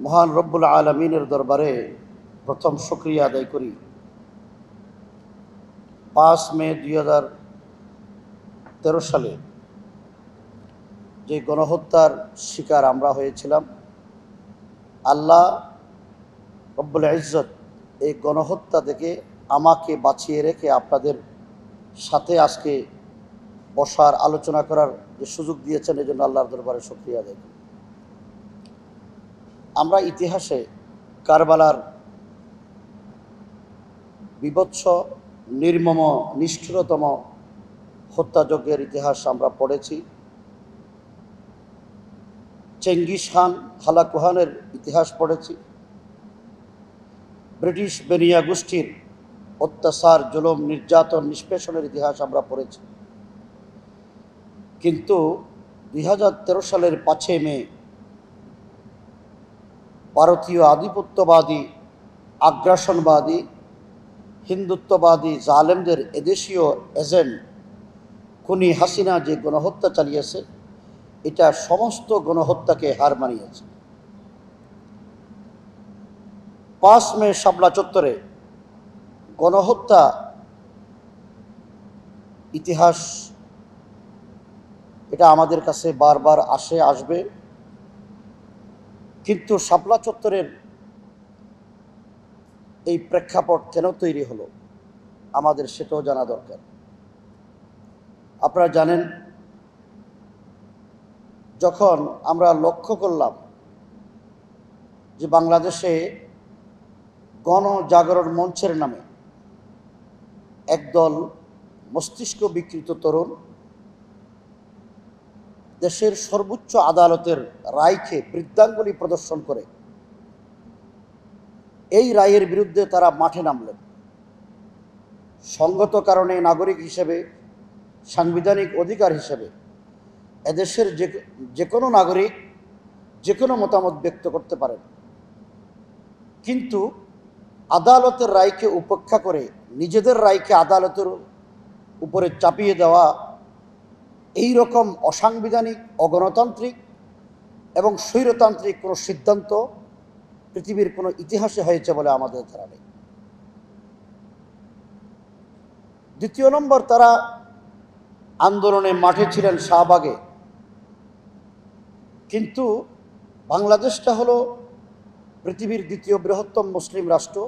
মহান রব্বুল আলমিনের দরবারে প্রথম শুকরিয়া আদায় করি। 5 মে 2013 সালে যে গণহত্যার শিকার আমরা হয়েছিলাম, আল্লাহ রব্বুল ইজ্জত এই গণহত্যা থেকে আমাকে বাঁচিয়ে রেখে আপনাদের সাথে আজকে বসার আলোচনা করার যে সুযোগ দিয়েছেন, এই জন্য আল্লাহর দরবারে শুকরিয়া আদায় করি। আমরা ইতিহাসে কারবালার বিভৎস, নির্মম, নিষ্ঠুরতম হত্যাযজ্ঞের ইতিহাস আমরা পড়েছি। চেঙ্গিস খান, হালাকুহানের ইতিহাস পড়েছি। ব্রিটিশ বেনিয়া গোষ্ঠীর অত্যাচার, জুলুম, নির্যাতন, নিষ্পেষণের ইতিহাস আমরা পড়েছি। কিন্তু 2013 সালের 5 মে ভারতীয় আধিপত্যবাদী, আগ্রাসনবাদী, হিন্দুত্ববাদী জালেমদের এদেশীয় এজেন্ট খুনি হাসিনা যে গণহত্যা চালিয়েছে, এটা সমস্ত গণহত্যাকে হার মানিয়েছে। 5 মে শাপলা চত্বরে গণহত্যা ইতিহাস, এটা আমাদের কাছে বারবার আসবে, কিন্তু শাপলা চত্বরের এই প্রেক্ষাপট কেন তৈরি হলো আমাদের সেটাও জানা দরকার। আপনারা জানেন, যখন আমরা লক্ষ্য করলাম যে বাংলাদেশে গণজাগরণ মঞ্চের নামে একদল মস্তিষ্ক বিকৃত তরুণ দেশের সর্বোচ্চ আদালতের রায়কে বৃদ্ধাঙ্গুলি প্রদর্শন করে, এই রায়ের বিরুদ্ধে তারা মাঠে নামলেন। সঙ্গত কারণে নাগরিক হিসেবে, সাংবিধানিক অধিকার হিসেবে এদেশের যে কোনো নাগরিক যে কোনো মতামত ব্যক্ত করতে পারেন, কিন্তু আদালতের রায়কে উপেক্ষা করে নিজেদের রায়কে আদালতের উপরে চাপিয়ে দেওয়া, এই রকম অসাংবিধানিক, অগণতান্ত্রিক এবং স্বৈরতান্ত্রিক কোনো সিদ্ধান্ত পৃথিবীর কোনো ইতিহাসে হয়েছে বলে আমাদের ধারণা নেই। দ্বিতীয় নম্বর, তারা আন্দোলনে মাঠে ছিলেন শাহবাগে, কিন্তু বাংলাদেশটা হলো পৃথিবীর দ্বিতীয় বৃহত্তম মুসলিম রাষ্ট্র।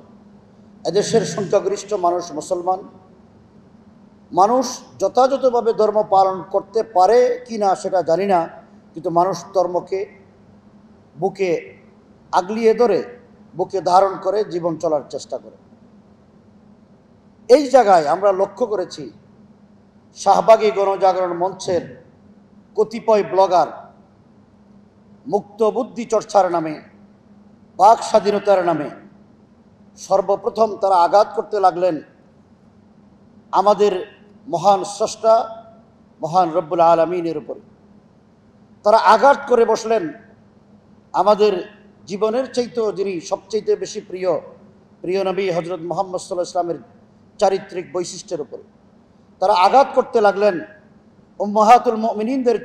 এদেশের সংখ্যাগরিষ্ঠ মানুষ মুসলমান। মানুষ যথাযথভাবে ধর্ম পালন করতে পারে কি না সেটা জানি না, কিন্তু মানুষ ধর্মকে বুকে আগলিয়ে ধরে, বুকে ধারণ করে জীবন চলার চেষ্টা করে। এই জায়গায় আমরা লক্ষ্য করেছি শাহবাগী গণজাগরণ মঞ্চের কতিপয় ব্লগার মুক্ত বুদ্ধি চর্চার নামে, বাক স্বাধীনতার নামে সর্বপ্রথম তারা আঘাত করতে লাগলেন আমাদের মহান স্রষ্টা, মহান রব্বুল আলমিনের উপরে। তারা আঘাত করে বসলেন আমাদের জীবনের চাইতেও যিনি সবচাইতে বেশি প্রিয় নবী হজরত মুহাম্মদ সাল্লাল্লাহু আলাইহি ওয়াসাল্লামের চারিত্রিক বৈশিষ্ট্যের উপরে। তারা আঘাত করতে লাগলেন উম্মাহাতুল মুমিনিনদের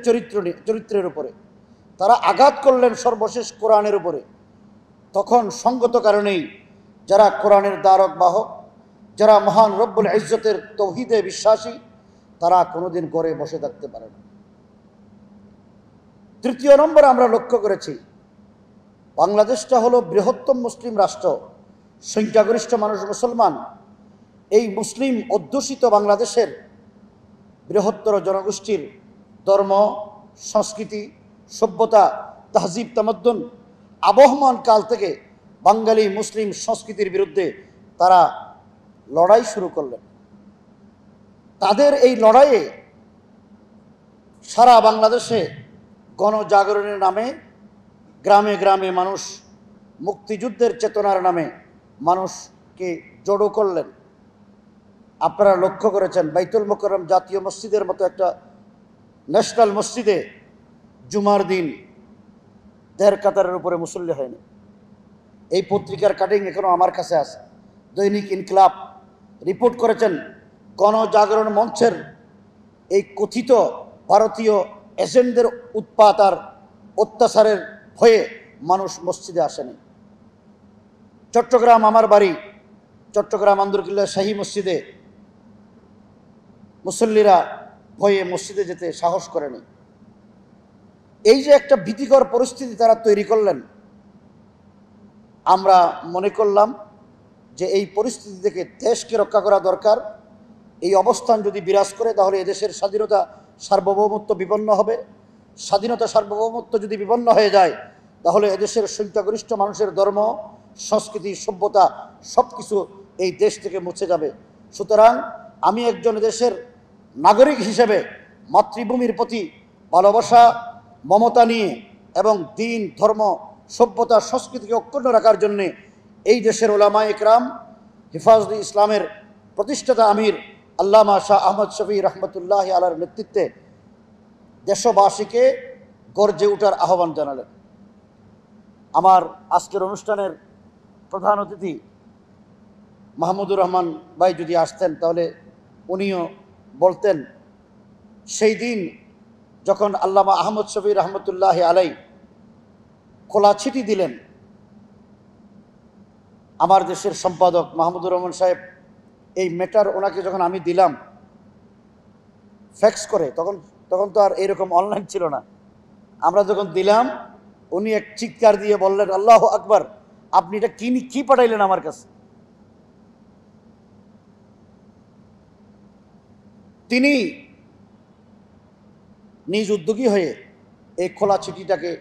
চরিত্রের উপরে। তারা আঘাত করলেন সর্বশেষ কোরআনের উপরে। তখন সঙ্গত কারণেই যারা কোরআনের দ্বারক বাহক, যারা মহান রব্বুল ইজ্জতের তৌহিদে বিশ্বাসী, তারা কোনোদিন ঘরে বসে থাকতে পারে না। তৃতীয় নম্বরে আমরা লক্ষ্য করেছি বাংলাদেশটা হলো বৃহত্তম মুসলিম রাষ্ট্র, সংখ্যাগরিষ্ঠ মানুষ মুসলমান। এই মুসলিম অধ্যুষিত বাংলাদেশের বৃহত্তর জনগোষ্ঠীর ধর্ম, সংস্কৃতি, সভ্যতা, তাহজিব, তামাদ্দুন আবহমান কাল থেকে বাঙালি মুসলিম সংস্কৃতির বিরুদ্ধে তারা লড়াই শুরু করলেন। তাদের এই লড়াইয়ে সারা বাংলাদেশে গণজাগরণের নামে গ্রামে গ্রামে মানুষ মুক্তিযুদ্ধের চেতনার নামে মানুষকে জড়ো করলেন। আপনারা লক্ষ্য করেছেন বাইতুল মোকাররম জাতীয় মসজিদের মতো একটা ন্যাশনাল মসজিদে জুমার দিন 1.5 কাতারের উপরে মুসল্লি হয়নি। এই পত্রিকার কাটিং এখনো আমার কাছে আছে। দৈনিক ইনকিলাব রিপোর্ট করেছেন গণজাগরণ মঞ্চের এই কথিত ভারতীয় এজেন্টদের উৎপাত আর অত্যাচারের ভয়ে মানুষ মসজিদে আসেনি। চট্টগ্রাম আমার বাড়ি, চট্টগ্রাম আন্দরকিল্লা শাহী মসজিদে মুসল্লিরা ভয়ে মসজিদে যেতে সাহস করেনি। এই যে একটা ভীতিকর পরিস্থিতি তারা তৈরি করলেন, আমরা মনে করলাম যে এই পরিস্থিতি থেকে দেশকে রক্ষা করা দরকার। এই অবস্থান যদি বিরাজ করে তাহলে এদেশের স্বাধীনতা সার্বভৌমত্ব বিপন্ন হবে। স্বাধীনতা সার্বভৌমত্ব যদি বিপন্ন হয়ে যায় তাহলে এদেশের সংখ্যাগরিষ্ঠ মানুষের ধর্ম, সংস্কৃতি, সভ্যতা সব কিছু এই দেশ থেকে মুছে যাবে। সুতরাং আমি একজন দেশের নাগরিক হিসেবে মাতৃভূমির প্রতি ভালোবাসা, মমতা নিয়ে এবং দিন, ধর্ম, সভ্যতা, সংস্কৃতিকে অক্ষুণ্ণ রাখার জন্যে এই দেশের ওলামায়ে কেরাম, হেফাজতে ইসলামের প্রতিষ্ঠাতা আমির আল্লামা শাহ আহমদ শফি রহমতুল্লাহ আলার নেতৃত্বে দেশবাসীকে গর্জে ওঠার আহ্বান জানালেন। আমার আজকের অনুষ্ঠানের প্রধান অতিথি মাহমুদুর রহমান ভাই যদি আসতেন তাহলে উনিও বলতেন, সেই দিন যখন আল্লামা আহমদ শফি রহমতুল্লাহ আলাই খোলা চিঠি দিলেন, আমার দেশের সম্পাদক মাহমুদুর রহমান সাহেব এই ম্যাটার ওনাকে যখন আমি দিলাম ফ্যাক্স করে, তখন তো আর এইরকম অনলাইন ছিল না, আমরা যখন দিলাম উনি এক চিৎকার দিয়ে বললেন, আল্লাহ আকবার, আপনি এটা কি পাঠাইলেন আমার কাছে। তিনি নিজ উদ্যোগী হয়ে এই খোলা চিঠিটাকে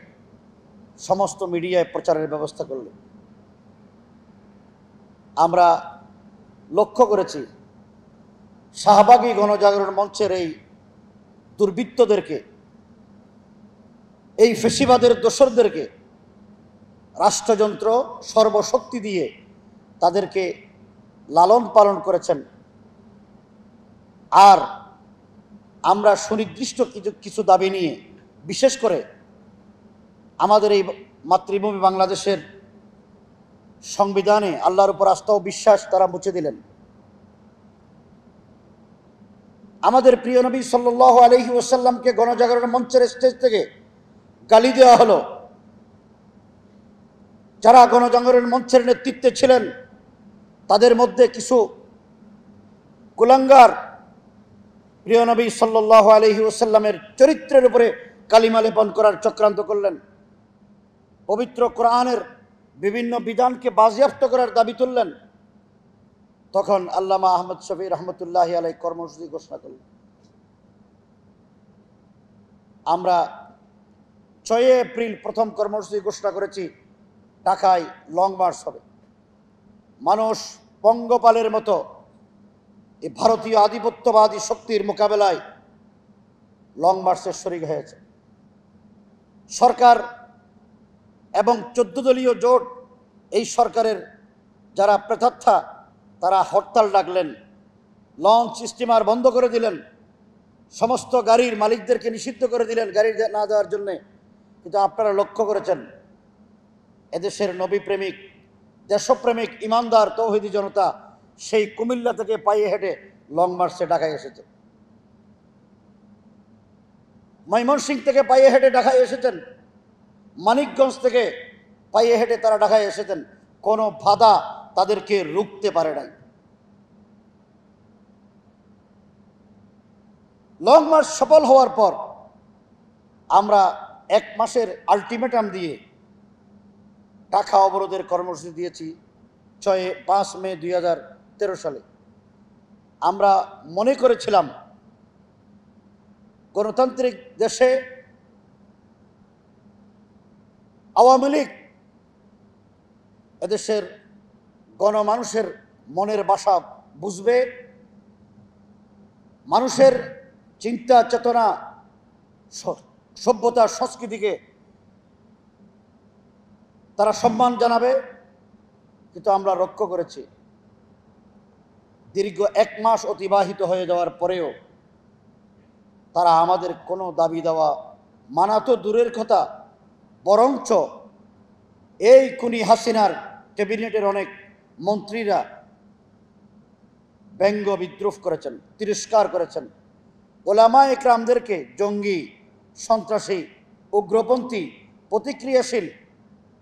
সমস্ত মিডিয়ায় প্রচারের ব্যবস্থা করলেন। আমরা লক্ষ্য করেছি শাহবাগী গণজাগরণ মঞ্চের এই দুর্বৃত্তদেরকে, এই ফেসিবাদের দোসরদেরকে রাষ্ট্রযন্ত্র সর্বশক্তি দিয়ে তাদেরকে লালন পালন করেছেন। আর আমরা সুনির্দিষ্ট কিছু দাবি নিয়ে, বিশেষ করে আমাদের এই মাতৃভূমি বাংলাদেশের সংবিধানে আল্লাহর উপর আস্থা ও বিশ্বাস তারা মুছে দিলেন। আমাদের প্রিয় নবী সাল্লাল্লাহু আলাইহি ওয়াসাল্লামকে গণজাগরণ মঞ্চের স্টেজ থেকে গালি দেওয়া হলো। যারা গণজাগরণ মঞ্চের নেতৃত্বে ছিলেন তাদের মধ্যে কিছু কুলাঙ্গার প্রিয় নবী সাল্লাল্লাহু আলাইহি ওয়াসাল্লামের চরিত্রের উপরে কালিমা লেপন করার চক্রান্ত করলেন। পবিত্র কোরআনের বিভিন্ন বিধানকে বাজেয়াপ্ত করার দাবি তুললেন। তখন আল্লামা আহমদ শফি রহমতুল্লাহ আলাই কর্মসূচি ঘোষণা করলেন। আমরা 6 এপ্রিল প্রথম কর্মসূচি ঘোষণা করেছি, ঢাকায় লং মার্চ হবে। মানুষ পঙ্গপালের মতো এই ভারতীয় আধিপত্যবাদী শক্তির মোকাবেলায় লং মার্চের শরিক হয়েছে। সরকার এবং 14 দলীয় জোট, এই সরকারের যারা প্রেতাত্মা, তারা হরতাল ডাকলেন, লঞ্চ স্টিমার বন্ধ করে দিলেন, সমস্ত গাড়ির মালিকদেরকে নিষিদ্ধ করে দিলেন গাড়ি না দেওয়ার জন্যে। কিন্তু আপনারা লক্ষ্য করেছেন এদেশের নবী প্রেমিক, দেশপ্রেমিক, ইমানদার, তৌহিদি জনতা সেই কুমিল্লা থেকে পায়ে হেঁটে লং মার্চে ঢাকায় এসেছে, ময়মনসিংহ থেকে পায়ে হেঁটে ঢাকায় এসেছেন, মানিকগঞ্জ থেকে পায়ে হেঁটে তারা ঢাকায় এসেছেন। কোনো বাধা তাদেরকে রুখতে পারে নাই। লং মার্চ সফল হওয়ার পর আমরা 1 মাসের আলটিমেটাম দিয়ে ঢাকা অবরোধের কর্মসূচি দিয়েছি 5 মে 2013 সালে। আমরা মনে করেছিলাম গণতান্ত্রিক দেশে আওয়ামী লীগ এদেশের গণমানুষের মনের ভাষা বুঝবে, মানুষের চিন্তা চেতনা, সভ্যতা, সংস্কৃতিকে তারা সম্মান জানাবে। কিন্তু আমরা লক্ষ্য করেছি দীর্ঘ 1 মাস অতিবাহিত হয়ে যাওয়ার পরেও তারা আমাদের কোনো দাবি দেওয়া মানা তো দূরের কথা, বরঞ্চ এই খুনি হাসিনার ক্যাবিনেটের অনেক মন্ত্রীরা ব্যঙ্গ বিদ্রুপ করেছেন, তিরস্কার করেছেন। ওলামায়ে কেরামদেরকে জঙ্গি, সন্ত্রাসী, উগ্রপন্থী, প্রতিক্রিয়াশীল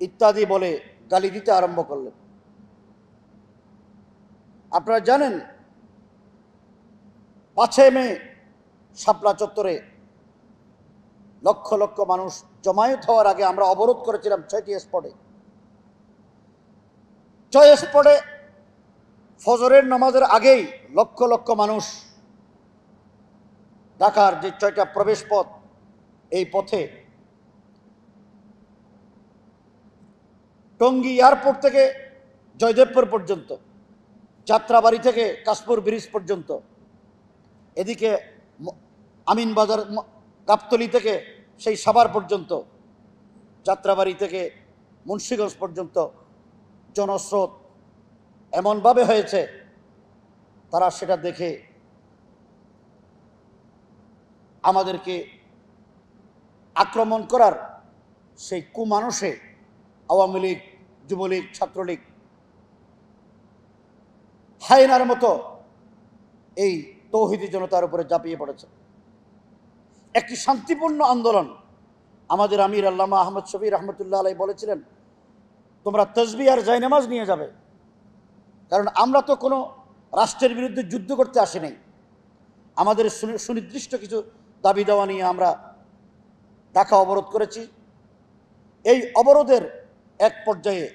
ইত্যাদি বলে গালি দিতে আরম্ভ করলেন। আপনারা জানেন 5 মে শাপলা চত্বরে লক্ষ লক্ষ মানুষ জমায়েত হওয়ার আগে আমরা অবরোধ করেছিলাম 6টি স্পটে। 6 স্পটে ফজরের নামাজের আগেই লক্ষ লক্ষ মানুষ ঢাকার যে 6টা প্রবেশ পথ, এই পথে টঙ্গী এয়ারপোর্ট থেকে জয়দেবপুর পর্যন্ত, যাত্রাবাড়ি থেকে কাশপুর ব্রিজ পর্যন্ত, এদিকে আমিনবাজার গাবতলী থেকে সেই সাভার পর্যন্ত, যাত্রাবাড়ি থেকে মুন্সিগঞ্জ পর্যন্ত জনস্রোত এমনভাবে হয়েছে, তারা সেটা দেখে আমাদেরকে আক্রমণ করার সেই কুমানুষে আওয়ামী লীগ, যুবলীগ, ছাত্রলীগ হায়নার মতো এই তৌহিদি জনতার উপরে ঝাঁপিয়ে পড়েছে। একটি শান্তিপূর্ণ আন্দোলন, আমাদের আমির আল্লামা আহমদ শফি রহমতুল্লাহ আলাই বলেছিলেন, তোমরা তসবিহ আর জায়নামাজ নিয়ে যাবে, কারণ আমরা তো কোনো রাষ্ট্রের বিরুদ্ধে যুদ্ধ করতে আসি নাই। আমাদের সুনির্দিষ্ট কিছু দাবি দেওয়া নিয়ে আমরা ঢাকা অবরোধ করেছি। এই অবরোধের এক পর্যায়ে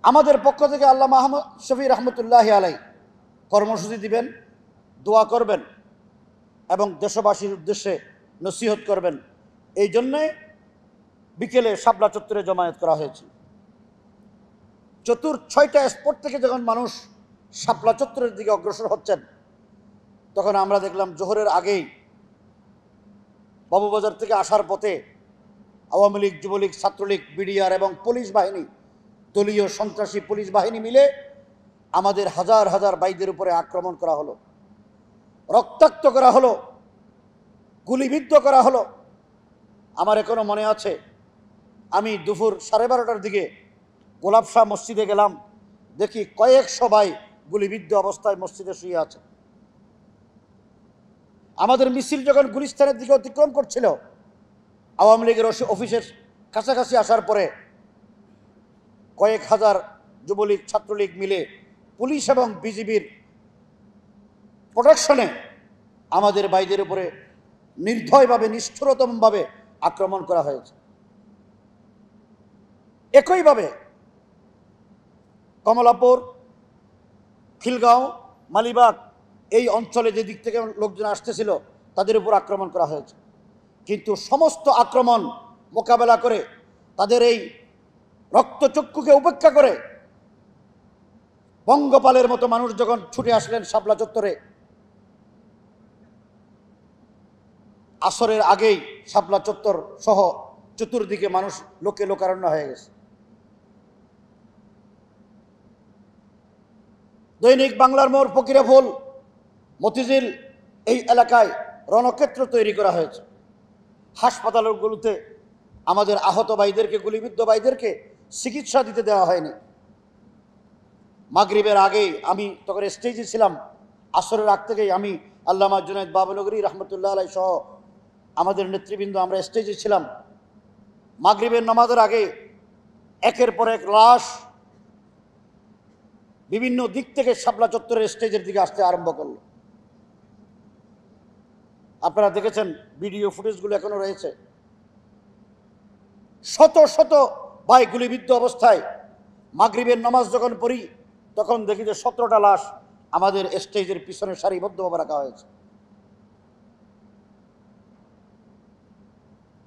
আমাদের পক্ষ থেকে আল্লামা আহমদ শফি রহমতুল্লাহ আলাই কর্মসূচি দিবেন, দোয়া করবেন এবং দেশবাসীর উদ্দেশ্যে নসিহত করবেন। এই জন্যে বিকেলে শাপলা চত্বরে জমায়েত করা হয়েছিল। 6টা স্পট থেকে যখন মানুষ শাপলা চত্বরের দিকে অগ্রসর হচ্ছেন, তখন আমরা দেখলাম জোহরের আগেই বাবুবাজার থেকে আসার পথে আওয়ামী লীগ, যুবলীগ, ছাত্রলীগ, বিডিআর এবং পুলিশ বাহিনী, দলীয় সন্ত্রাসী পুলিশ বাহিনী মিলে আমাদের হাজার হাজার ভাইদের উপরে আক্রমণ করা হলো, রক্তাক্ত করা হলো, গুলিবিদ্ধ করা হলো। আমার এখনো মনে আছে, আমি দুপুর 12:30টার দিকে গোলাপ শাহ মসজিদে গেলাম, দেখি কয়েকশো ভাই গুলিবিদ্ধ অবস্থায় মসজিদে শুয়ে আছে। আমাদের মিছিল যখন গুলিস্তানের দিকে অতিক্রম করছিল, আওয়ামী লীগের অফিসের কাছাকাছি আসার পরে কয়েক হাজার যুবলীগ, ছাত্রলীগ মিলে পুলিশ এবং বিজিবির প্রোটেকশনে আমাদের ভাইদের উপরে নির্দয়ভাবে, নিষ্ঠুরতমভাবে আক্রমণ করা হয়েছে। একইভাবে কমলাপুর, খিলগাঁও, মালিবাগ এই অঞ্চলে যে দিক থেকে লোকজন আসতেছিল তাদের উপর আক্রমণ করা হয়েছে। কিন্তু সমস্ত আক্রমণ মোকাবেলা করে, তাদের এই রক্তচক্ষুকে উপেক্ষা করে বঙ্গপালের মতো মানুষ যখন ছুটে আসলেন শাপলা চত্বরে, আসরের আগেই শাপলা চত্বর সহ চতুর্দিকে মানুষ লোকে লোকারণ্য হয়ে গেছে। দৈনিক বাংলার মোড়, ফকিরাফুল, মতিঝিল এই এলাকায় রণক্ষেত্র তৈরি করা হয়েছে। হাসপাতালগুলোতে আমাদের আহত ভাইদেরকে, গুলিবিদ্ধ ভাইদেরকে চিকিৎসা দিতে দেওয়া হয়নি। মাগরিবের আগেই, আমি তখন স্টেজে ছিলাম, আসরের আগ থেকেই আমি, আল্লামা জুনায়েদ বাবনগরী রহমতুল্লাহ আলাই সহ আমাদের নেতৃবৃন্দ আমরা স্টেজে ছিলাম। মাগরিবের নামাজের আগে একের পর এক লাশ বিভিন্ন দিক থেকে শাপলা চত্বরের স্টেজের দিকে আসতে আরম্ভ করল। আপনারা দেখেছেন, ভিডিও ফুটেজগুলো এখনো রয়েছে। শত শত ভাই গুলিবিদ্ধ অবস্থায়। মাগরিবের নামাজ যখন পড়ি তখন দেখি যে 17টা লাশ আমাদের স্টেজের পিছনে সারিবদ্ধভাবে রাখা হয়েছে।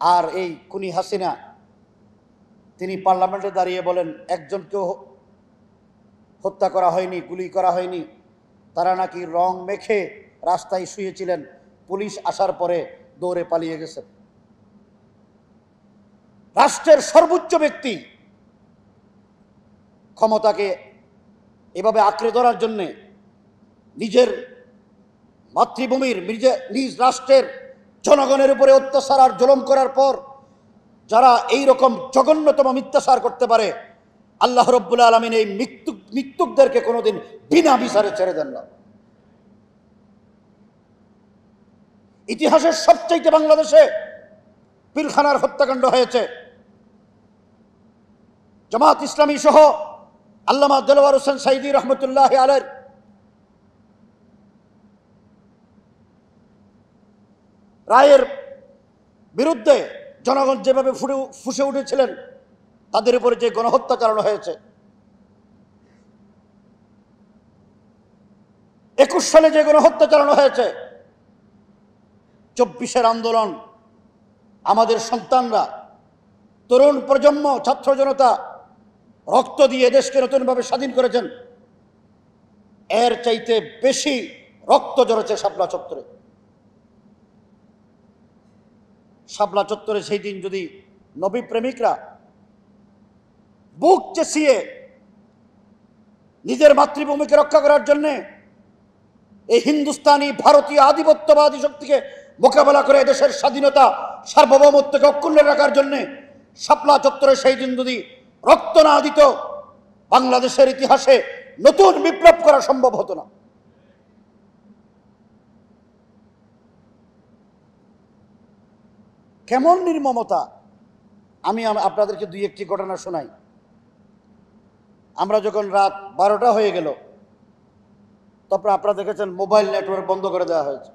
আর এই খুনি হাসিনা, তিনি পার্লামেন্টে দাঁড়িয়ে বলেন একজনকেও হত্যা করা হয়নি, গুলি করা হয়নি, তারা নাকি রং মেখে রাস্তায় শুয়েছিলেন, পুলিশ আসার পরে দৌড়ে পালিয়ে গেছেন। রাষ্ট্রের সর্বোচ্চ ব্যক্তি ক্ষমতাকে এভাবে আঁকড়ে ধরার জন্যে, নিজের মাতৃভূমির, নিজ রাষ্ট্রের জনগণের উপরে অত্যাচার আর জুলুম করার পর যারা এই রকম জঘন্যতম মিথ্যাচার করতে পারে, আল্লাহ রব্বুল আলামিন এই মৃত্যুকদেরকে কোনোদিন বিনা বিচারে ছেড়ে দেন না। ইতিহাসের সবচাইতে বাংলাদেশে পিলখানার হত্যাকাণ্ড হয়েছে। জামাত ইসলামী সহ আল্লামা দেলোয়ার হোসেন সাইদি রহমতুল্লাহ আলাইহির রায়ের বিরুদ্ধে জনগণ যেভাবে ফুঁসে উঠেছিলেন, তাদের উপরে যে গণহত্যা চালানো হয়েছে, 21 সালে যে গণহত্যা চালানো হয়েছে, 24-এর আন্দোলন, আমাদের সন্তানরা, তরুণ প্রজন্ম, ছাত্র জনতা রক্ত দিয়ে দেশকে নতুনভাবে স্বাধীন করেছেন। এর চাইতে বেশি রক্ত ঝরেছে শাপলা চত্বরে। শাপলা চত্বরে সেই দিন যদি নবী প্রেমিকরা বুক চেঁচিয়ে নিজের মাতৃভূমিকে রক্ষা করার জন্য এই হিন্দুস্তানি ভারতীয় আধিপত্যবাদী শক্তিকে মোকাবেলা করে দেশের স্বাধীনতা সার্বভৌমত্বকে অক্ষুণ্ণ রাখার জন্য শাপলা চত্বরে সেই দিন যদি রক্ত না দিত, বাংলাদেশের ইতিহাসে নতুন বিপ্লব করা সম্ভব হতো না। কেমন নির্মমতা! আমি আপনাদেরকে দুই একটি ঘটনা শোনাই। আমরা যখন রাত 12টা হয়ে গেল, তারপর আপনারা দেখেছেন মোবাইল নেটওয়ার্ক বন্ধ করে দেওয়া হয়েছে,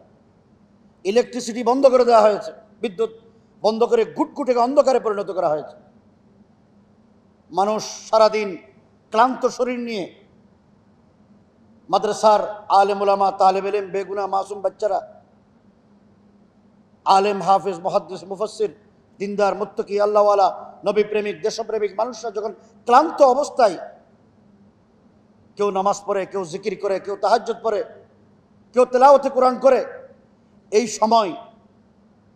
ইলেকট্রিসিটি বন্ধ করে দেওয়া হয়েছে, বিদ্যুৎ বন্ধ করে ঘুটঘুটে অন্ধকারে পরিণত করা হয়েছে। মানুষ সারাদিন ক্লান্ত শরীর নিয়ে মাদ্রাসার আলেম উলামা, তালেব ইলম, বেগুনা মাসুম বাচ্চারা, আলেম, হাফেজ, মুহাদ্দিস, মুফাসসির, দিনদার, মুত্তাকি, আল্লাহওয়ালা, নবী প্রেমিক, দেশপ্রেমিক মানুষরা যখন ক্লান্ত অবস্থায় কেউ নামাজ পড়ে, কেউ জিকির করে, কেউ তাহাজ্জুদ পড়ে, কেউ তেলাওয়াতে কোরআন করে, এই সময়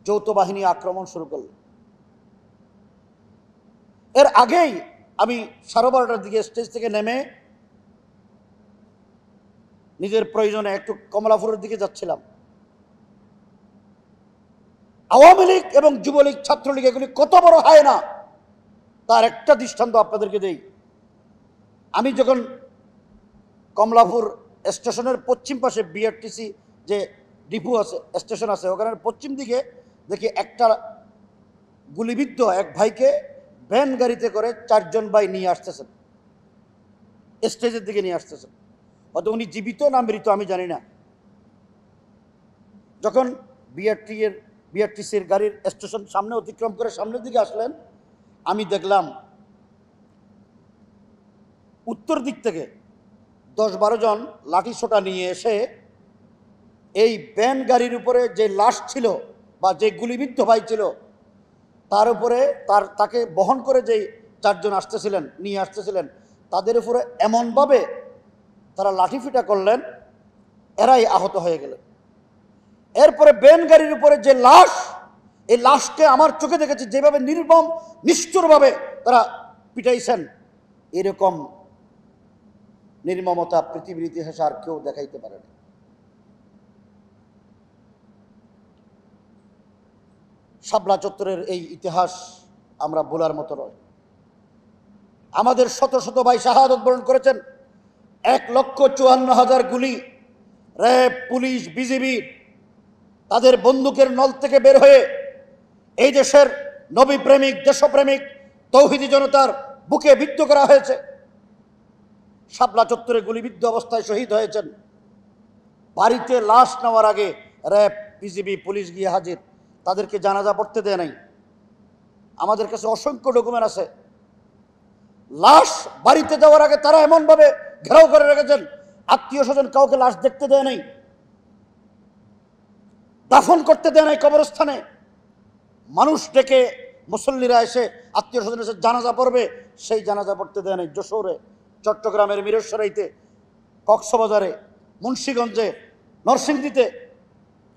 যৌথ বাহিনী আক্রমণ শুরু করল। এর আগেই আমি 12:30টার দিকে স্টেজ থেকে নেমে নিজের প্রয়োজনে একটু কমলাপুরের দিকে যাচ্ছিলাম। আওয়ামী লীগ এবং যুবলীগ, ছাত্রলীগ এগুলি কত বড় হয় না, তার একটা দৃষ্টান্ত আপনাদেরকে দেই। আমি যখন কমলাপুর স্টেশনের পশ্চিম পাশে বিআরটিসি যে ডিপো আছে, স্টেশন আছে, ওখানের পশ্চিম দিকে দেখি একটা গুলিবিদ্ধ এক ভাইকে ভ্যান গাড়িতে করে 4 জন ভাই নিয়ে আসতেছেন, স্টেজের দিকে নিয়ে আসতেছেন। হয়তো উনি জীবিত না মৃত আমি জানি না। যখন বিআরটিসির গাড়ির স্টেশন সামনে অতিক্রম করে সামনের দিকে আসলেন, আমি দেখলাম উত্তর দিক থেকে 10-12 জন লাঠি সোটা নিয়ে এসে এই ভ্যান গাড়ির উপরে যে লাশ ছিল বা যে গুলিবিদ্ধ ভাই ছিল তার উপরে তাকে বহন করে যেই 4 জন আসতেছিলেন, নিয়ে আসতেছিলেন, তাদের উপরে এমনভাবে তারা লাঠিফিটা করলেন, এরাই আহত হয়ে গেলেন। এরপরে ভ্যান গাড়ির উপরে যে লাশ, এই লাশকে আমার চোখে দেখেছি যেভাবে নির্মম নিষ্ঠুরভাবে তারা পিটাইছেন, এরকম নির্মমতা পৃথিবীর ইতিহাসে আর কেউ দেখাইতে পারে না। শাপলা চত্বরের এই ইতিহাস আমরা ভোলার মতো নয়। আমাদের শত শত ভাই শাহাদত বরণ করেছেন। 1,54,000 গুলি র্যাব, পুলিশ, বিজিবি তাদের বন্দুকের নল থেকে বের হয়ে এই দেশের নবী প্রেমিক, দেশপ্রেমিক, তৌহিদি জনতার বুকে বিদ্ধ করা হয়েছে। শাপলা চত্বরে গুলিবিদ্ধ অবস্থায় শহীদ হয়েছেন। বাড়িতে লাশ নেওয়ার আগে র্যাব, বিজিবি, পুলিশ গিয়ে হাজির, তাদেরকে জানাজা পড়তে দেয় নাই। আমাদের কাছে অসংখ্য ডকুমেন্ট আছে। লাশ বাড়িতে যাওয়ার আগে তারা এমনভাবে ঘেরাও করে রেখেছেন, আত্মীয় স্বজন কাউকে লাশ দেখতে দেয় নাই, দাফন করতে দেয় নাই কবরস্থানে। মানুষ ডেকে মুসল্লিরা এসে, আত্মীয় স্বজন এসে জানাজা পড়বে, সেই জানাজা পড়তে দেয় নাই। যশোরে, চট্টগ্রামের মিরসরাইতে, কক্সবাজারে, মুন্সিগঞ্জে, নরসিংদীতে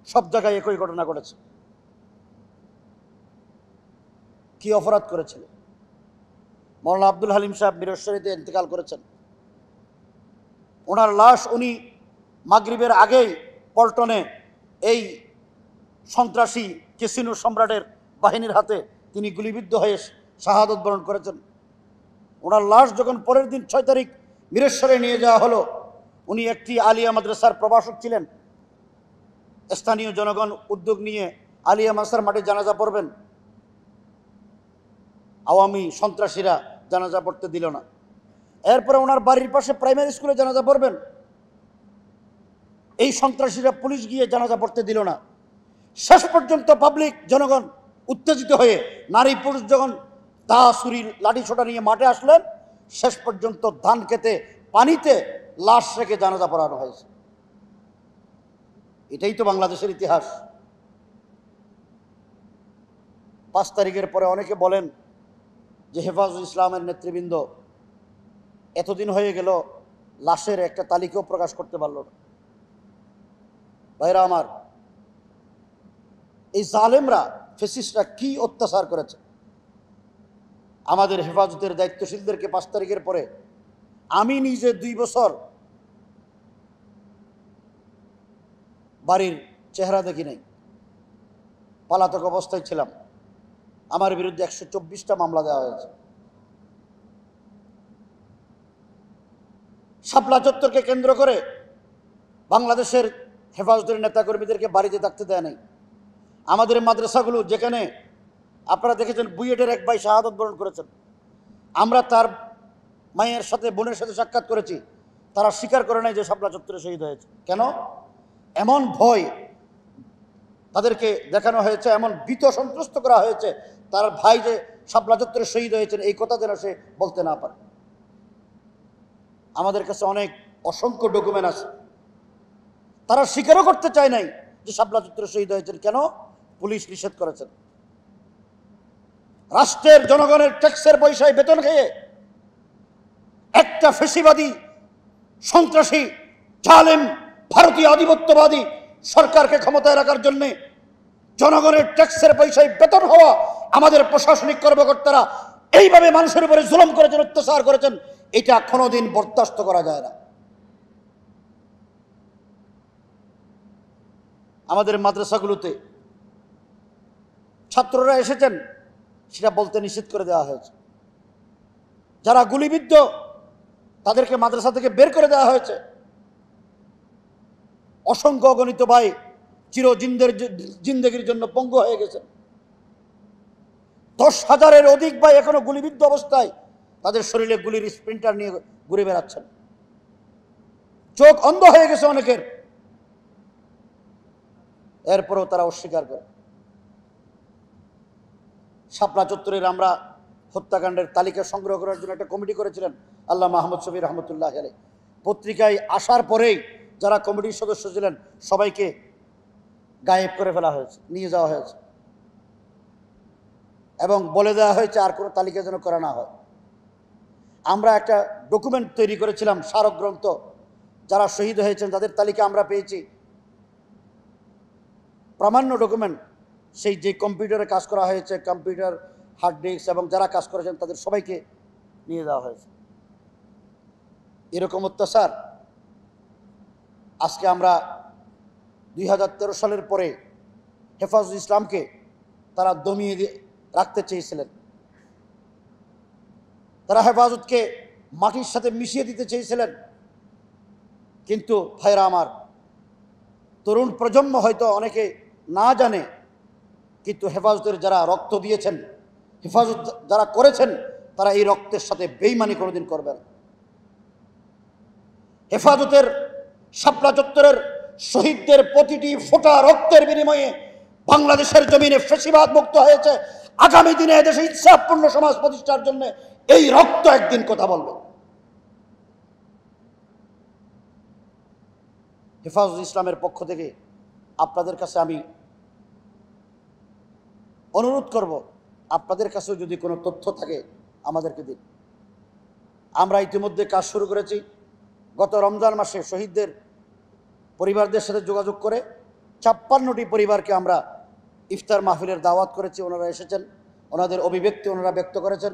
সব জায়গায় একই ঘটনা ঘটেছে। কি অপরাধ করেছিল? মওলানা আব্দুল হালিম সাহেব মিরসরাইতে ইন্তেকাল করেছেন। ওনার লাশ উনি মাগরিবের আগেই পল্টনে এই সন্ত্রাসী ক্যাসিনো সম্রাটের বাহিনীর হাতে তিনি গুলিবিদ্ধ হয়ে শাহাদত বরণ করেছেন। ওনার লাশ যখন পরের দিন 6 তারিখ মিরেশ্বরে নিয়ে যাওয়া হলো, উনি একটি আলিয়া মাদ্রাসার প্রভাষক ছিলেন। স্থানীয় জনগণ উদ্যোগ নিয়ে আলিয়া মাদ্রাসার মাঠে জানাজা পড়বেন। আওয়ামী সন্ত্রাসীরা জানাজা পড়তে দিল না। এরপরে ওনার বাড়ির পাশে প্রাইমারি স্কুলে জানাজা পড়বেন, এই সন্ত্রাসীরা পুলিশ গিয়ে জানাজা পড়তে দিল না। শেষ পর্যন্ত পাবলিক জনগণ উত্তেজিত হয়ে নারী পুরুষ যখন দা ছুরি লাঠি ছোটা নিয়ে মাঠে আসলেন, শেষ পর্যন্ত ধান খেতে পানিতে লাশ রেখে জানাজা পড়ানো হয়েছে। এটাই তো বাংলাদেশের ইতিহাস। 5 তারিখের পরে অনেকে বলেন যে হেফাজুল ইসলামের নেতৃবৃন্দ এতদিন হয়ে গেল লাশের একটা তালিকাও প্রকাশ করতে পারল না। ভাইরা আমার, এই জালেমরা ফেসিস্টরা কি অত্যাচার করেছে আমাদের হেফাজতের দায়িত্বশীলদেরকে। 5 তারিখের পরে আমি নিজে 2 বছর বাড়ির চেহারা দেখি নাই, পলাতক অবস্থায় ছিলাম। আমার বিরুদ্ধে 124টা মামলা দেওয়া হয়েছে। শাপলা চত্বরকে কেন্দ্র করে বাংলাদেশের হেফাজতের নেতাকর্মীদেরকে বাড়িতে থাকতে দেয় নাই। আমাদের মাদ্রাসাগুলো, যেখানে আপনারা দেখেছেন বুয়েটের এক ভাই শাহাদত বরণ করেছেন, আমরা তার মায়ের সাথে বোনের সাথে সাক্ষাৎ করেছি, তারা স্বীকার করে নাই যে শাপলা চত্বরে শহীদ হয়েছে। কেন? এমন ভয় তাদেরকে দেখানো হয়েছে, এমন ভীত সন্ত্রস্ত করা হয়েছে, তার ভাই যে শাপলা চত্বরে শহীদ হয়েছেন এই কথা যেন সে বলতে না পারে। আমাদের কাছে অনেক অসংখ্য ডকুমেন্ট আছে, তারা স্বীকারও করতে চায় নাই যে শাপলা চত্বরে শহীদ হয়েছেন। কেন? পুলিশ নিষেধ করেছেন। রাষ্ট্রের জনগণের ট্যাক্সের পয়সায় বেতন খেয়ে একটা ফেসিবাদী সন্ত্রাসী জালেম ভারতীয় আধিপত্যবাদী সরকারকে ক্ষমতায় রাখার জন্য জনগণের ট্যাক্সের পয়সায় বেতন হওয়া আমাদের প্রশাসনিক কর্মকর্তারা এইভাবে মানুষের উপরে জুলুম করেছেন, অত্যাচার করেছেন, এটা কোনোদিন বরদাস্ত করা যায় না। আমাদের মাদ্রাসাগুলোতে ছাত্ররা এসেছেন সেটা বলতে নিষেধ করে দেওয়া হয়েছে। যারা গুলিবিদ্ধ তাদেরকে মাদ্রাসা থেকে বের করে দেওয়া হয়েছে। অসংখ্য অগণিত ভাই জিন্দেগির জন্য পঙ্গু হয়ে গেছে। 10,000-এর অধিক ভাই এখনো গুলিবিদ্ধ অবস্থায় তাদের শরীরে গুলির স্প্রিন্টার নিয়ে ঘুরে বেড়াচ্ছেন। চোখ অন্ধ হয়ে গেছে অনেকের, এরপরও তারা অস্বীকার করে। শাপলা চত্বরের আমরা হত্যাকাণ্ডের তালিকা সংগ্রহ করার জন্য একটা কমিটি করেছিলেন আল্লাহ মাহমুদ শফি রহমতুল্লাহ আলাইহি। পত্রিকায় আসার পরেই যারা কমিটির সদস্য ছিলেন সবাইকে গায়েব করে ফেলা হয়েছে, নিয়ে যাওয়া হয়েছে এবং বলে দেওয়া হয়েছে আর কোনো তালিকা যেন করা না হয়। আমরা একটা ডকুমেন্ট তৈরি করেছিলাম, স্মারক গ্রন্থ, যারা শহীদ হয়েছেন তাদের তালিকা আমরা পেয়েছি, প্রামাণ্য ডকুমেন্ট। সেই যে কম্পিউটারে কাজ করা হয়েছে, কম্পিউটার, হার্ড ডিস্ক এবং যারা কাজ করেছেন তাদের সবাইকে নিয়ে যাওয়া হয়েছে। এরকম অত্যাচার আজকে আমরা 2013 সালের পরে হেফাজুল ইসলামকে তারা দমিয়ে রাখতে চেয়েছিলেন, তারা হেফাজতকে মাটির সাথে মিশিয়ে দিতে চেয়েছিলেন। কিন্তু ভাইরা আমার, তরুণ প্রজন্ম হয়তো অনেকে না জানে, কিন্তু হেফাজতের যারা রক্ত দিয়েছেন, হেফাজত যারা করেছেন, তারা এই রক্তের সাথে বেইমানি কোনোদিন করবে না। হেফাজতের শাপলা চত্বরের শহীদদের প্রতিটি ফোঁটা রক্তের বিনিময়ে বাংলাদেশের জমিনে ফ্যাসিবাদ মুক্ত হয়েছে। আগামী দিনে এদেশে ইনসাফপূর্ণ সমাজ প্রতিষ্ঠার জন্য এই রক্ত একদিন কথা বলবে। হেফাজত ইসলামের পক্ষ থেকে আপনাদের কাছে আমি অনুরোধ করব, আপনাদের কাছেও যদি কোনো তথ্য থাকে আমাদেরকে দিন। আমরা ইতিমধ্যে কাজ শুরু করেছি। গত রমজান মাসে শহীদদের পরিবারদের সাথে যোগাযোগ করে 56টি পরিবারকে আমরা ইফতার মাহফিলের দাওয়াত করেছি। ওনারা এসেছেন, ওনাদের অভিব্যক্তি ওনারা ব্যক্ত করেছেন।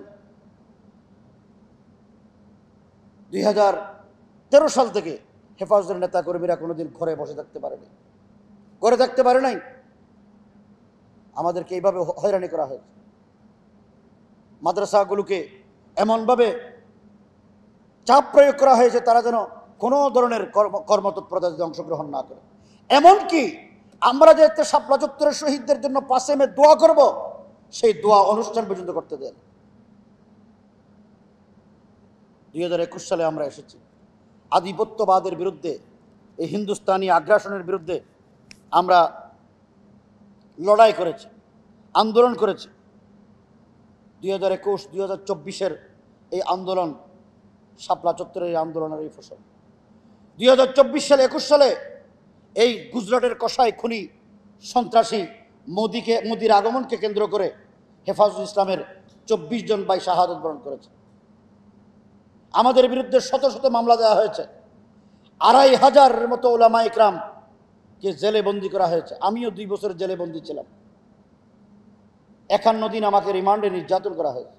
2013 সাল থেকে হেফাজতের নেতাকর্মীরা কোনোদিন ঘরে বসে থাকতে পারেনি, ঘরে থাকতে পারে নাই। আমাদেরকে এইভাবে হয়রানি করা হয়েছে। মাদ্রাসাগুলোকে এমনভাবে চাপ প্রয়োগ করা হয়েছে তারা যেন কোনো ধরনের কর্মতৎপরতায় অংশগ্রহণ না করে। এমনকি আমরা যে শাপলা চত্বরের শহীদদের জন্য 5 মে দোয়া করব, সেই দোয়া অনুষ্ঠান পর্যন্ত করতে দেন। 2021 সালে আমরা এসেছি। আধিপত্যবাদের বিরুদ্ধে, এই হিন্দুস্তানি আগ্রাসনের বিরুদ্ধে আমরা লড়াই করেছি, আন্দোলন করেছি। 2021, 2024-এর এই আন্দোলন, শাপলা চত্বরের এই আন্দোলনের এই ফসল। 2024 সালে 21 সালে এই গুজরাটের কসাই খুনি সন্ত্রাসী মোদির আগমনকে কেন্দ্র করে হেফাজতুল ইসলামের 24 জন ভাই শাহাদত বরণ করেছে। আমাদের বিরুদ্ধে শত শত মামলা দেওয়া হয়েছে। 2500-এর মতো উলামা ইকরামকে জেলে বন্দি করা হয়েছে। আমিও 2 বছর জেলে বন্দি ছিলাম। 51 দিন আমাকে রিমান্ডে নির্যাতন করা হয়েছে।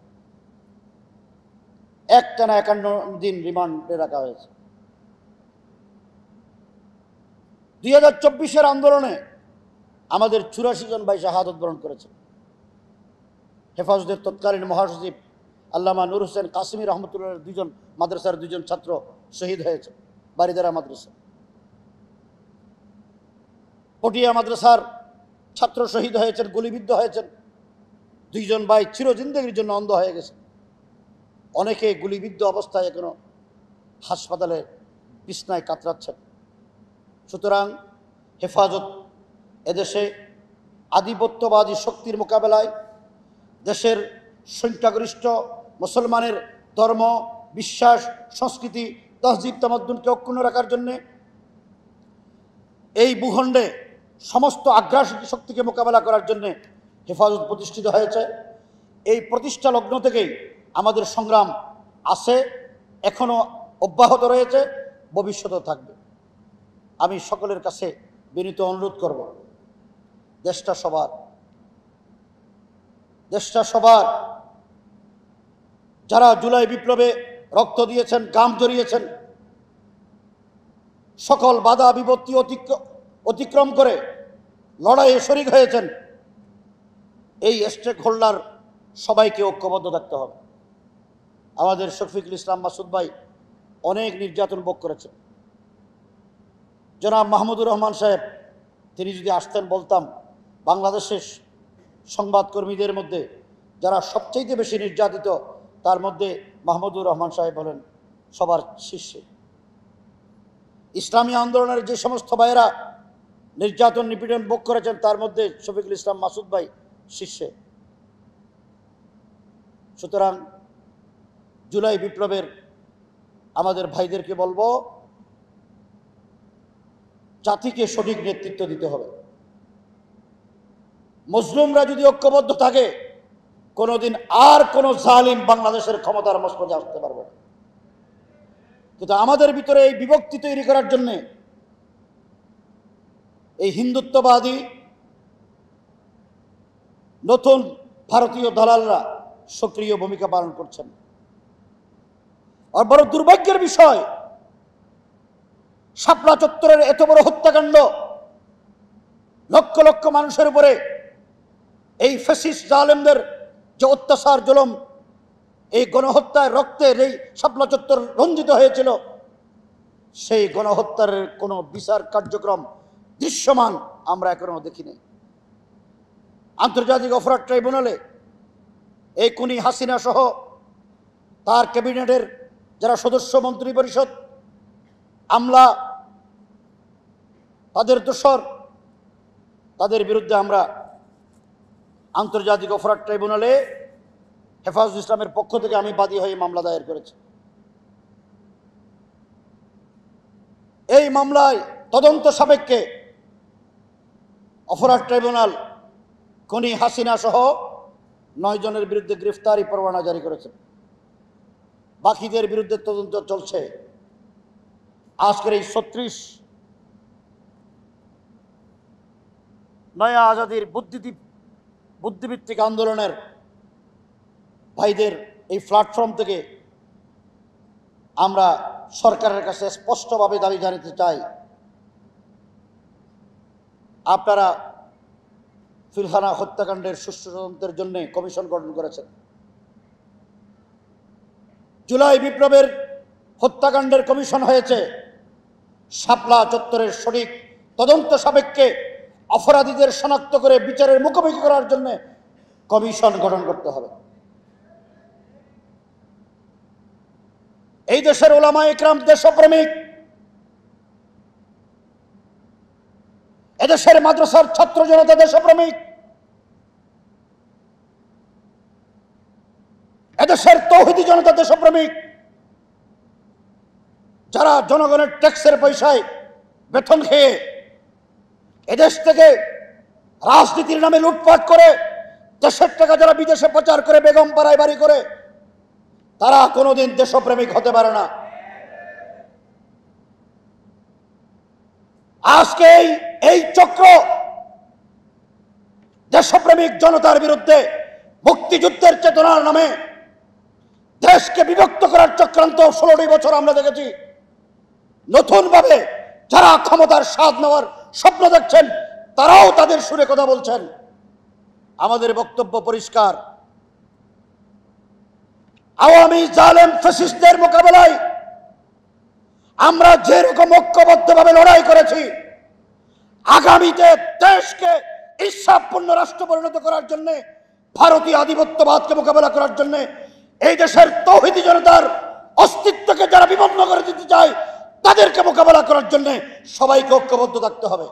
একটানা 51 দিন রিমান্ডে রাখা হয়েছে। 2024-এর আন্দোলনে আমাদের 84 জন ভাই শাহাদত বরণ করেছে। হেফাজতের তৎকালীন মহাসচিব আল্লামা নূর হোসেন কাসিমি রহমতুল্লাহ 2 জন মাদ্রাসার 2 জন ছাত্র শহীদ হয়েছে। বারিদারা মাদ্রাসা, পটিয়া মাদ্রাসার ছাত্র শহীদ হয়েছেন, গুলিবিদ্ধ হয়েছেন। 2 জন ভাই চিরজিন্দেগির জন্য অন্ধ হয়ে গেছে। অনেকে গুলিবিদ্ধ অবস্থায় এখনো হাসপাতালে বিছনায় কাতরাচ্ছেন। সুতরাং হেফাজত এদেশে আধিপত্যবাদী শক্তির মোকাবেলায় দেশের সংখ্যাগরিষ্ঠ মুসলমানের ধর্ম, বিশ্বাস, সংস্কৃতি, তহজিব, তামাদ্দুনকে অক্ষুণ্ণ রাখার জন্যে, এই ভূখণ্ডে সমস্ত আগ্রাসী শক্তিকে মোকাবেলা করার জন্যে হেফাজত প্রতিষ্ঠিত হয়েছে। এই প্রতিষ্ঠা লগ্ন থেকেই আমাদের সংগ্রাম আছে, এখনও অব্যাহত রয়েছে, ভবিষ্যতেও থাকবে। আমি সকলের কাছে বিনীত অনুরোধ করব, দেশটা সবার, দেশটা সবার। যারা জুলাই বিপ্লবে রক্ত দিয়েছেন, ঘাম ঝরিয়েছেন, সকল বাধা বিপত্তি অতিক্রম করে লড়াইয়ে শরিক হয়েছেন, এই স্টেক হোল্ডার সবাইকে ঐক্যবদ্ধ থাকতে হবে। আমাদের শফিকুল ইসলাম মাসুদ ভাই অনেক নির্যাতন ভোগ করেছেন। জনাব মাহমুদুর রহমান সাহেব, তিনি যদি আসতেন বলতাম, বাংলাদেশের সংবাদকর্মীদের মধ্যে যারা সবচেয়ে বেশি নির্যাতিত, তার মধ্যে মাহমুদুর রহমান সাহেব হলেন সবার শীর্ষে। ইসলামী আন্দোলনের যে সমস্ত ভাইয়েরা নির্যাতন নিপীড়ন ভোগ করেছেন, তার মধ্যে শফিকুল ইসলাম মাসুদ ভাই শীর্ষে। সুতরাং জুলাই বিপ্লবের আমাদের ভাইদেরকে বলবো, জাতিকে সঠিক নেতৃত্ব দিতে হবে। মুসলিমরা যদি ঐক্যবদ্ধ থাকে, কোনোদিন আর কোনো জালিম বাংলাদেশের ক্ষমতার মসনদে আসতে পারবে না। কিন্তু আমাদের ভিতরে এই বিভক্তি তৈরি করার জন্যে এই হিন্দুত্ববাদী নতুন ভারতীয় দালালরা সক্রিয় ভূমিকা পালন করছেন। আর বড় দুর্ভাগ্যের বিষয়, শাপলা চত্বরের এত বড় হত্যাকাণ্ড, লক্ষ লক্ষ মানুষের উপরে এই ফ্যাসিস্ট জালেমদের যে অত্যাচার জুলুম, এই গণহত্যার রক্তের এই শাপলা চত্বর রঞ্জিত হয়েছিল, সেই গণহত্যার কোনো বিচার কার্যক্রম দৃশ্যমান আমরা এখনো দেখিনি। আন্তর্জাতিক অপরাধ ট্রাইব্যুনালে এই খুনি হাসিনা সহ তার ক্যাবিনেটের যারা সদস্য, মন্ত্রী পরিষদ, আমলা, তাদের দোসর, তাদের বিরুদ্ধে আমরা আন্তর্জাতিক অপরাধ ট্রাইব্যুনালে হেফাজতুল ইসলামের পক্ষ থেকে আমি বাদী হয়ে মামলা দায়ের করেছি। এই মামলায় তদন্ত সাপেক্ষে অপরাধ ট্রাইব্যুনাল খুনি হাসিনা সহ 9 জনের বিরুদ্ধে গ্রেফতারি পরোয়ানা জারি করেছে। বাকিদের বিরুদ্ধে তদন্ত চলছে। আজকের এই 36 নয়া আজাদির বুদ্ধিভিত্তিক আন্দোলনের ভাইদের এই প্ল্যাটফর্ম থেকে আমরা সরকারের কাছে স্পষ্টভাবে দাবি জানাতে চাই, আপনারা পিলখানা হত্যাকাণ্ডের সুষ্ঠু তদন্তের জন্য কমিশন গঠন করেছেন। জুলাই বিপ্লবের হত্যাকাণ্ডের কমিশন হয়েছে, শাপলা চত্বরের সঠিক তদন্ত সাপেক্ষে অপরাধীদের শনাক্ত করে বিচারের মুখোমুখি করার জন্য কমিশন গঠন করতে হবে। এই দেশের উলামা ইকরাম দেশপ্রেমিক, এদেশের মাদ্রাসার ছাত্র জনতা দেশপ্রেমিক, এদেশের তৌহিদি জনতা দেশপ্রেমিক, যারা জনগণের ট্যাক্সের পয়সায় বেতন খেয়ে এদেশ থেকে রাজনীতির নামে লুটপাট করে দেশের টাকা যারা বিদেশে পাচার করে বেগম পাড়ায় বাড়ি করে, তারা কোনোদিন দেশপ্রেমিক হতে পারে না। আজকে এই চক্র দেশপ্রেমিক জনতার বিরুদ্ধে মুক্তিযুদ্ধের চেতনার নামে দেশকে বিভক্ত করার চক্রান্ত 16টি বছর আমরা দেখেছি। নতুন ভাবে যারা ক্ষমতার স্বাদ নেওয়ার স্বপ্ন দেখছেন, তারাও তাদের সুরে কথা বলছেন। আমাদের বক্তব্য পরিষ্কার, আওয়ামী জালেম ফ্যাসিস্টদের মোকাবেলায় আমরা যেরকম ঐক্যবদ্ধভাবে লড়াই করেছি, আগামীতে দেশকে ইনসাফপূর্ণ রাষ্ট্র পরিণত করার জন্য, ভারতীয় আধিপত্যবাদকে মোকাবেলা করার জন্য, এই দেশের তৌহিদি জনতার অস্তিত্বকে যারা বিপন্ন করে দিতে চায়, তাদেরকে মোকাবেলা করার জন্য সবাইকে ঐক্যবদ্ধ থাকতে হবে।